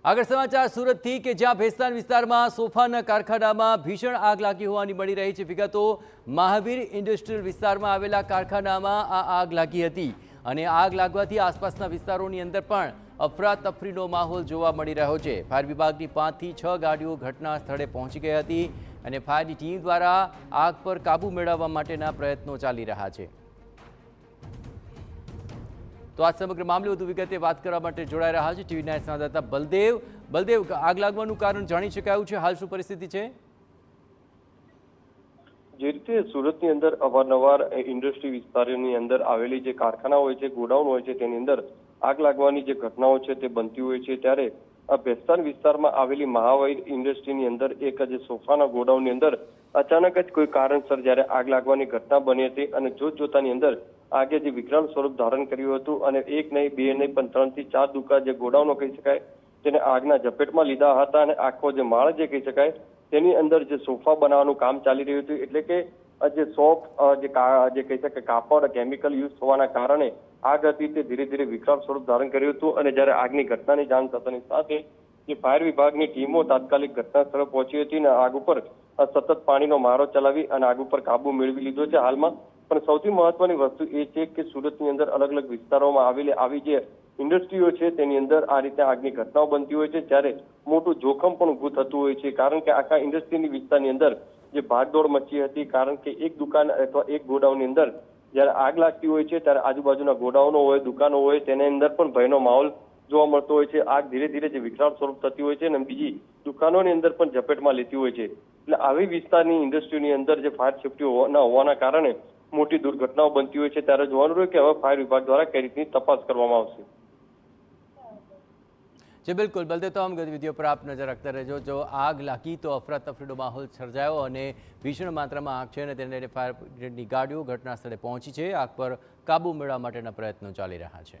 આગળ સમાચાર સુરતથી કે જ્યાં ભેસ્તાન વિસ્તારમાં સોફાના કારખાનામાં ભીષણ આગ લાગી હોવાની મળી રહી છે વિગતો। મહાવીર ઇન્ડસ્ટ્રીયલ વિસ્તારમાં આવેલા કારખાનામાં આ આગ લાગી હતી અને આગ લાગવાથી આસપાસના વિસ્તારોની અંદર પણ અફરાતફરીનો માહોલ જોવા મળી રહ્યો છે। ફાયર વિભાગની 5 થી 6 ગાડીઓ ઘટના સ્થળે પહોંચી ગઈ હતી અને ફાયરની ટીમ દ્વારા આગ પર કાબૂ મેળવવા માટેના પ્રયત્નો ચાલી રહ્યા છે। तो आज समग्र मामले વધુ વિગતે વાત કરવા માટે જોડાઈ રહ્યા છે ટીવી 9 સંવાદદાતા બલદેવ આગ લાગવાનું કારણ જાણી શકાયું છે? હાલ શું પરિસ્થિતિ છે? જે રીતે સુરતની અંદર અવારનવાર ઇન્ડસ્ટ્રી વિસ્તારોની અંદર આવેલી જે કારખાના હોય છે, ગોડાઉન હોય છે, તેની અંદર આગ લાગવાની જે ઘટનાઓ છે તે બનતી હોય છે। ત્યારે આ ભેસ્તાન વિસ્તારમાં આવેલી મહાવીર ઇન્ડસ્ટ્રીની અંદર એક જે સોફાના ગોડાઉનની અંદર અચાનક જ કોઈ કારણસર જ્યારે આગ લાગવાની ઘટના બની હતી અને જોતજોતાની અંદર આગે જે વિકરાળ સ્વરૂપ ધારણ કર્યું હતું અને એક નહીં, બે નહીં, પણ 3 થી 4 દુકાન જે ગોડાઉનો કહી શકાય તેને આગના ઝપેટમાં લીધા હતા અને આખો જે માળ જે કહી શકાય તેની અંદર જે સોફા બનાવવાનું કામ ચાલી રહ્યું હતું। એટલે કે જે જે કહી શકાય કાપડ કેમિકલ યુઝ થવાના કારણે આગ હતી તે ધીરે ધીરે વિકરાળ સ્વરૂપ ધારણ કર્યું હતું અને જ્યારે આગની ઘટનાની જાણ થતાની સાથે જે ફાયર વિભાગની ટીમો તાત્કાલિક ઘટના સ્થળે પહોંચી હતી અને આગ ઉપર સતત પાણીનો મારો ચલાવી અને આગ ઉપર કાબુ મેળવી લીધો છે હાલમાં। પણ સૌથી મહત્વની વસ્તુ એ છે કે સુરતની અંદર અલગ અલગ વિસ્તારોમાં આવી જે ઇન્ડસ્ટ્રીઓ છે તેની અંદર આ રીતે આગની ઘટનાઓ બનતી હોય છે, ત્યારે મોટું જોખમ પણ ઊભું થતું હોય છે। કારણ કે આખા ઇન્ડસ્ટ્રીની વિસ્તારની અંદર જે ભાગદોડ મચી હતી, કારણ કે એક દુકાન અથવા એક ગોડાઉનની અંદર જ્યારે આગ લાગતી હોય છે ત્યારે આજુબાજુના ગોડાઉનો હોય, દુકાનો હોય, તેની અંદર પણ ભયનો માહોલ જોવા મળતો હોય છે। આગ ધીરે ધીરે જે વિકરાળ સ્વરૂપ થતી હોય છે અને બીજી દુકાનોની અંદર પણ ઝપેટમાં લેતી હોય છે। એટલે આવી વિસ્તારની ઇન્ડસ્ટ્રીની અંદર જે ફાયર સેફ્ટી ન હોવાના કારણે મોટી દુર્ઘટનાઓ બનતી હોય છે। ત્યારે જોવાનું રહ્યું કે હવે ફાયર વિભાગ દ્વારા કઈ રીતની તપાસ કરવામાં આવશે। जी बिल्कुल बलदेव, तमाम गतिविधियों पर आप नजर रखते रहो। जो आग लागी तो अफरातफरीનો માહોલ સર્જાયો અને ભીષણ માત્રામાં આગ છે અને તેને લઈને ફાયર બ્રિગેડની ગાડીઓ ઘટના સ્થળે પહોંચી છે। આગ પર કાબૂ મેળવવા માટેના પ્રયત્નો ચાલી રહ્યા છે।